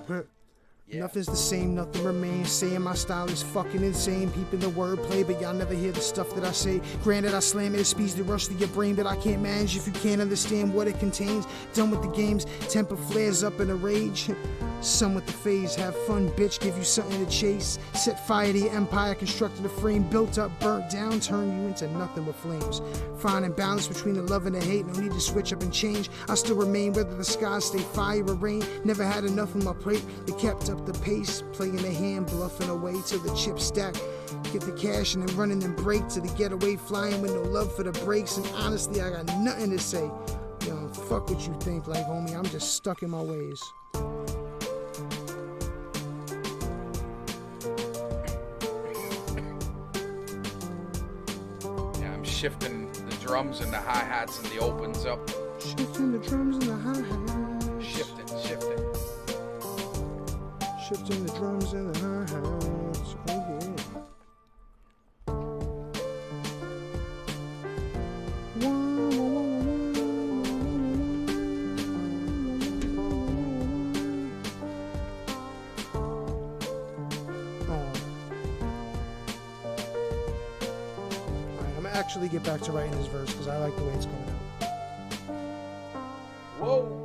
Yeah. Nothing's the same, nothing remains. Saying my style is fucking insane. Peeping the wordplay, but y'all never hear the stuff that I say. Granted, I slam it at speeds that rush to your brain, but I can't manage if you can't understand what it contains. Done with the games, temper flares up in a rage. Some with the phase, have fun, bitch, give you something to chase. Set fire to your empire, constructed a frame, built up, burnt down, turn you into nothing but flames. Finding balance between the love and the hate, no need to switch up and change. I still remain whether the skies stay fire or rain. Never had enough on my plate, they kept up the pace, playing the hand, bluffing away till the chips stack. Get the cash and then running and break to the getaway, flying with no love for the brakes. And honestly, I got nothing to say. Yo, fuck what you think, like homie, I'm just stuck in my ways. Shifting the drums and the hi-hats and the opens up. Shifting the drums and the hi-hats. Shifting. Shifting the drums and the hi-hats. Oh actually get back to writing this verse because I like the way it's going out. Whoa.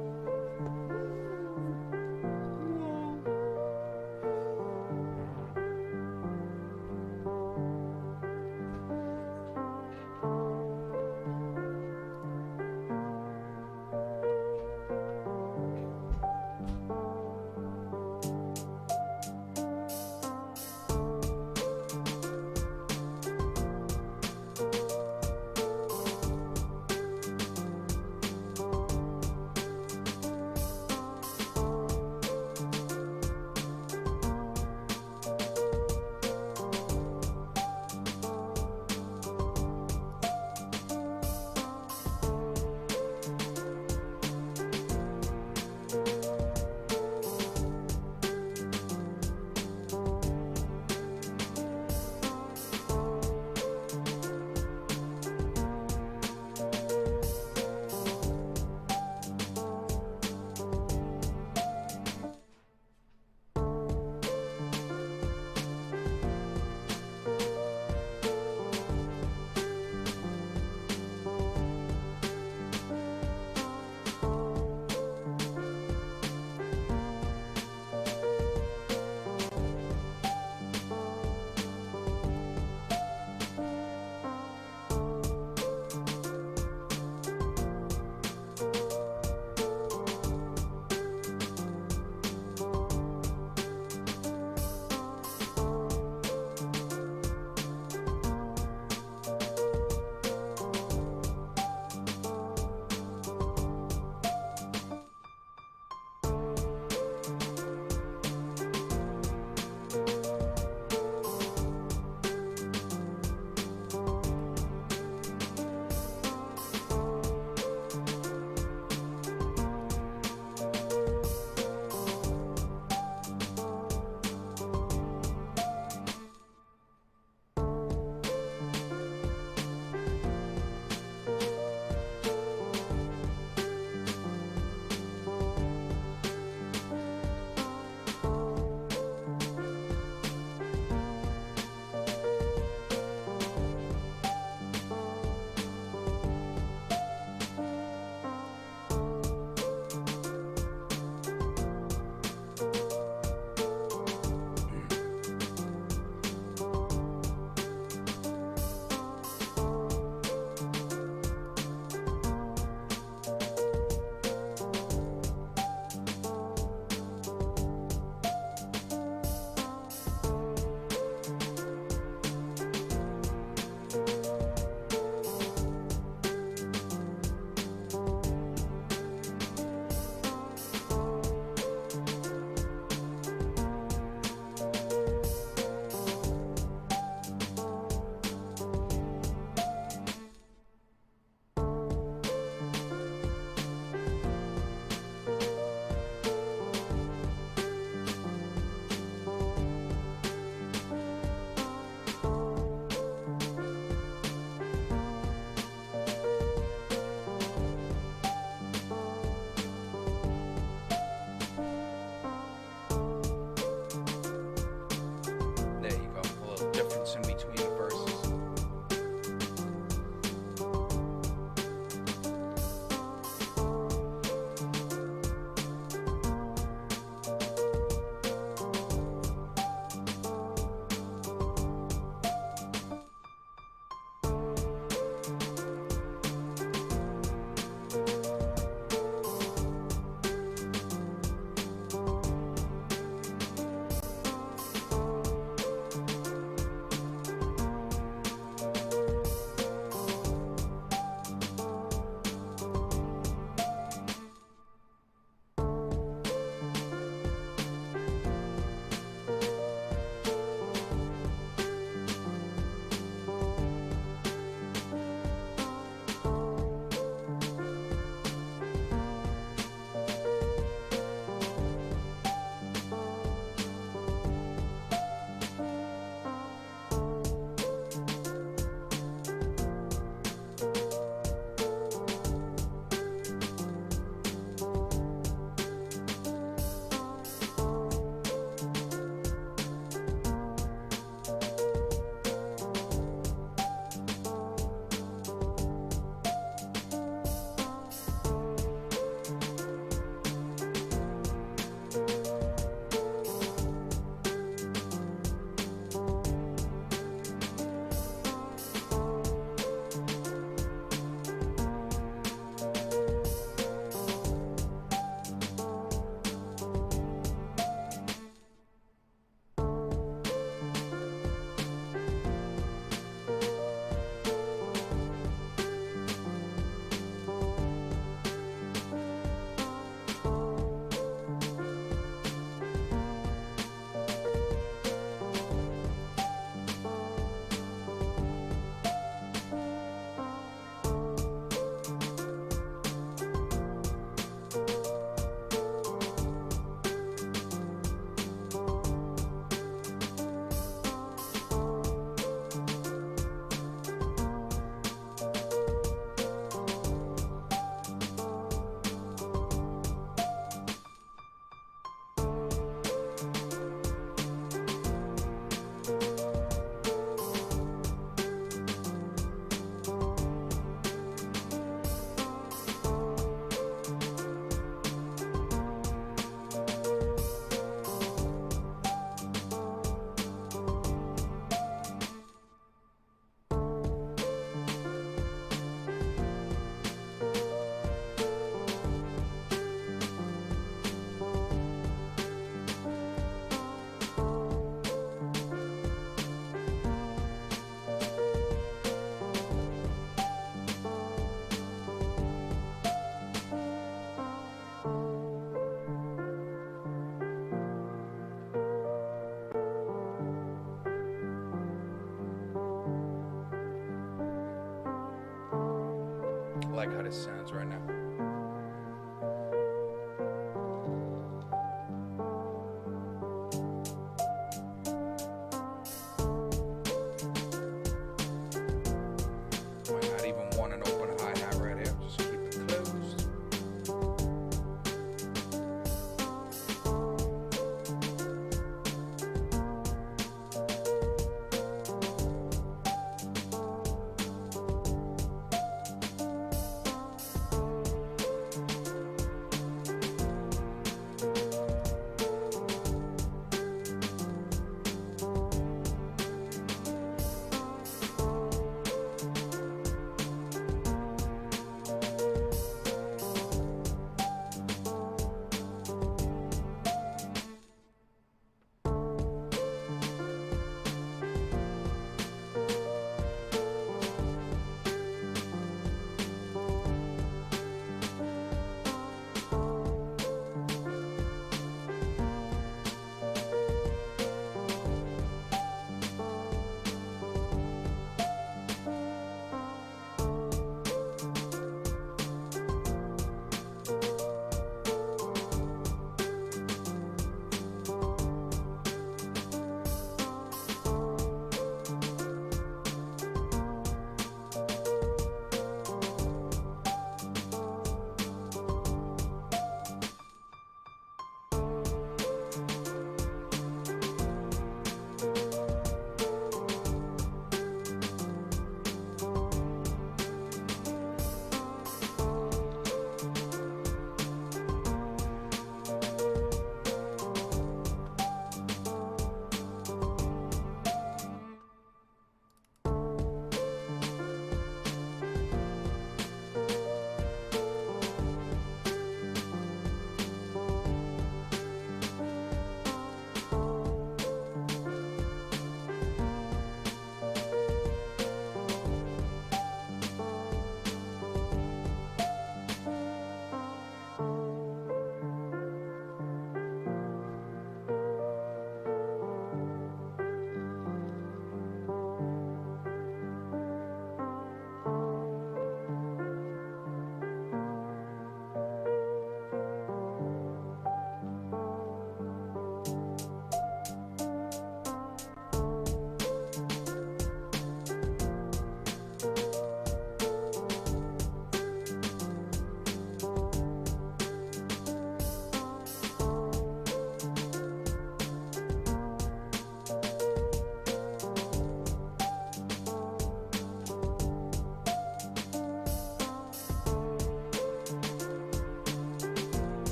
like how this sounds right now. Might not even want an open hi-hat right here. Just keep it closed.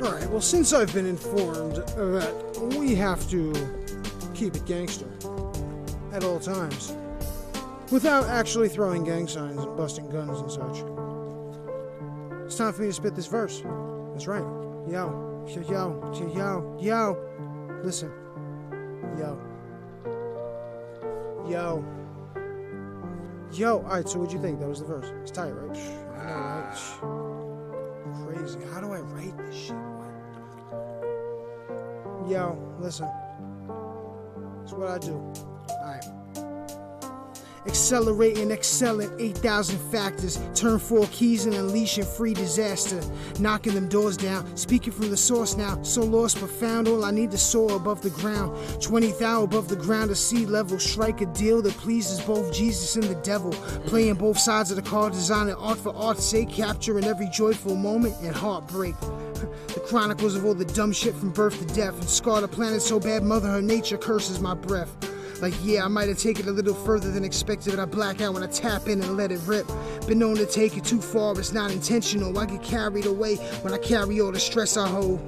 Alright, well, since I've been informed that we have to keep it gangster at all times, without actually throwing gang signs and busting guns and such, it's time for me to spit this verse. That's right. Yo, yo, yo, yo, yo. Listen. Yo. Yo. Yo. Alright, so what'd you think? That was the verse. It's tight, right? I know, right? Crazy. How do I write this shit? Yo, listen. That's what I do. Alright. Accelerating, excelling, 8,000 factors. Turn 4 keys and unleashing free disaster. Knocking them doors down, speaking from the source now. So lost but found, all I need to soar above the ground. 20,000 above the ground to sea level. Strike a deal that pleases both Jesus and the devil. Playing both sides of the card, designing art for art's sake. Capturing every joyful moment and heartbreak. The chronicles of all the dumb shit from birth to death. And scar the planet so bad, Mother her nature curses my breath. Like, yeah, I might have taken it a little further than expected, but I black out when I tap in and let it rip. Been known to take it too far, it's not intentional. I get carried away when I carry all the stress I hold.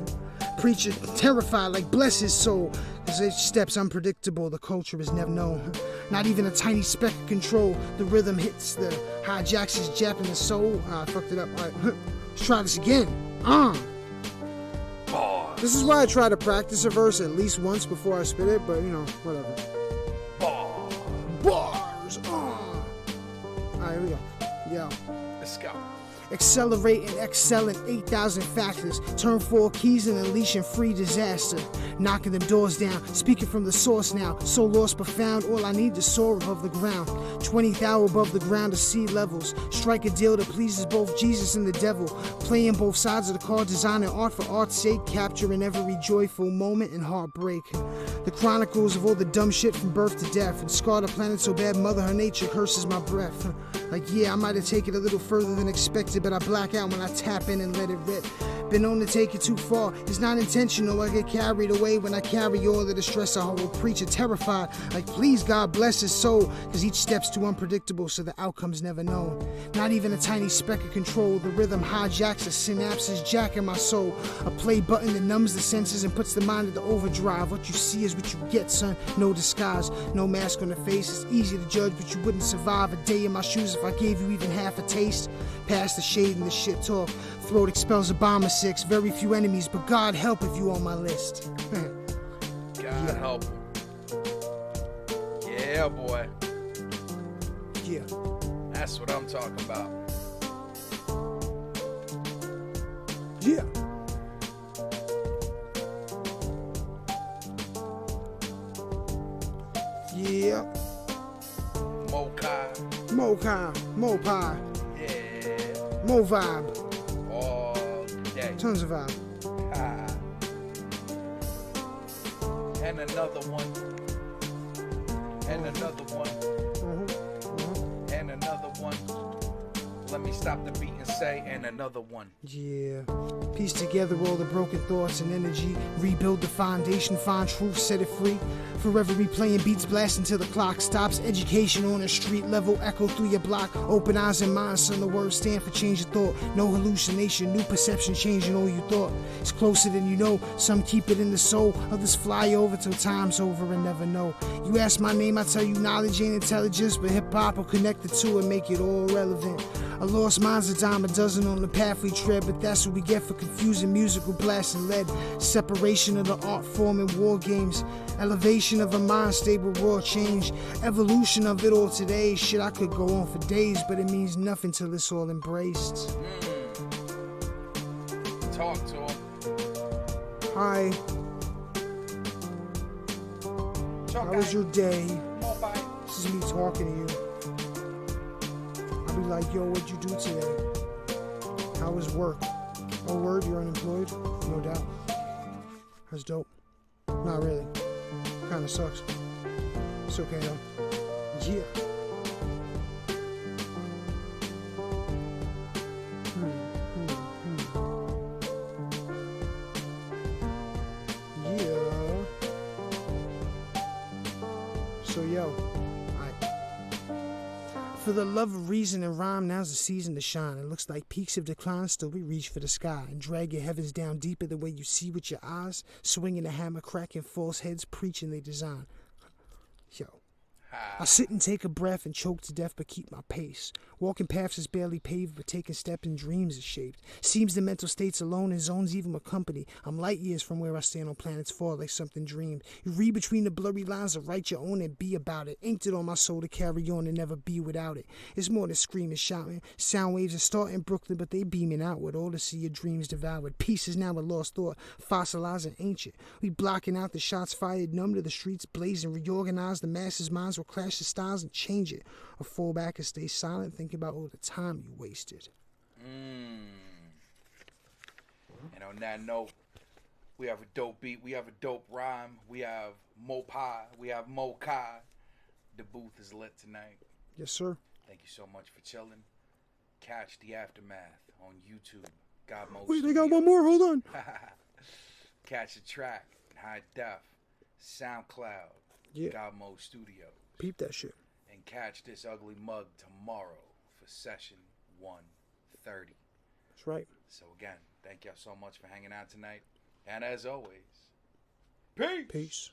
Preacher terrified, like bless his soul. Cause each step's unpredictable, the culture is never known. Not even a tiny speck of control. The rhythm hits, the hijacks his Japanese soul. I fucked it up, alright. Let's try this again. This is why I try to practice a verse at least once before I spit it, but you know, whatever. Bars! Alright, here we go. Yo. Let's go. Accelerating, excelling, 8,000 factors. Turn 4 keys and unleashing free disaster. Knocking them doors down, speaking from the source now. So lost but found, all I need to soar above the ground. 20,000 above the ground to sea levels. Strike a deal that pleases both Jesus and the devil. Playing both sides of the card, designing art for art's sake. Capturing every joyful moment and heartbreak. The chronicles of all the dumb shit from birth to death. And scar the planet so bad, Mother her nature curses my breath. Like, yeah, I might have taken it a little further than expected, but I black out when I tap in and let it rip. Been known to take it too far, it's not intentional. I get carried away when I carry all of the stress I hold. Preacher terrified, like please God bless his soul. Cause each step's too unpredictable, so the outcome's never known. Not even a tiny speck of control. The rhythm hijacks the synapses, jacking my soul. A play button that numbs the senses and puts the mind into overdrive. What you see is what you get, son. No disguise, no mask on the face. It's easy to judge, but you wouldn't survive a day in my shoes if I gave you even half a taste. Past the shade and the shit talk. Throat expels a bomb of 6. Very few enemies, but God help if you on my list. God help him. Yeah, boy. Yeah. That's what I'm talking about. Yeah. Yeah. Mokai. Mokai. Mopai. Yeah. Mo vibe. All day. Tons of vibe. Ah. And another one. And another one. And another one. Let me stop the beat and say, and another one. Yeah. Piece together all the broken thoughts and energy. Rebuild the foundation, find truth, set it free. Forever replaying beats, blasting till the clock stops. Education on a street level, echo through your block. Open eyes and minds, son, the words stand for change of thought. No hallucination, new perception, changing all you thought. It's closer than you know, some keep it in the soul. Others fly over till time's over and never know. You ask my name, I tell you knowledge ain't intelligence, but hip-hop will connect the two and make it all relevant. A lost mind's a dime a dozen on the path we tread, but that's what we get for confusing musical blasting lead. Separation of the art form in war games. Elevation of a mind state with raw change. Evolution of it all today. Shit, I could go on for days, but it means nothing till it's all embraced. Talk to him. Hi. Talk, How was your day? Bye. This is me talking to you. I'll be like, yo, what'd you do today? How was work? Oh, word, you're unemployed? No doubt. That's dope. Not really. Kinda sucks. It's okay though. Yeah. Yeah. So yo, For the love of reason and rhyme, now's the season to shine. It looks like peaks of decline, still we reach for the sky and drag your heavens down deeper the way you see with your eyes, swinging the hammer, cracking false heads, preaching they design. Yo. I sit and take a breath and choke to death but keep my pace. Walking paths is barely paved but taking steps in dreams is shaped. Seems the mental states alone in zones even with company. I'm light years from where I stand on planets fall like something dreamed. You read between the blurry lines and write your own and be about it. Inked it on my soul to carry on and never be without it. It's more than screaming, shouting. Sound waves are starting Brooklyn but they beaming outward. All to see your dreams devoured. Peace is now a lost thought, fossilizing ancient. We blocking out the shots fired, numb to the streets blazing. Reorganize the masses' minds will clash the styles and change it, or fall back and stay silent, think about all the time you wasted. And on that note, we have a dope beat, we have a dope rhyme, we have Mopai, we have Mokai. The booth is lit tonight. Yes, sir. Thank you so much for chilling. Catch the aftermath on YouTube. GodMode. Wait, I got one more. Hold on. Catch the track in high def. SoundCloud. Yeah. GodMode Studios. Peep that shit. And catch this ugly mug tomorrow for session 130. That's right. So again, thank y'all so much for hanging out tonight. And as always, peace. Peace.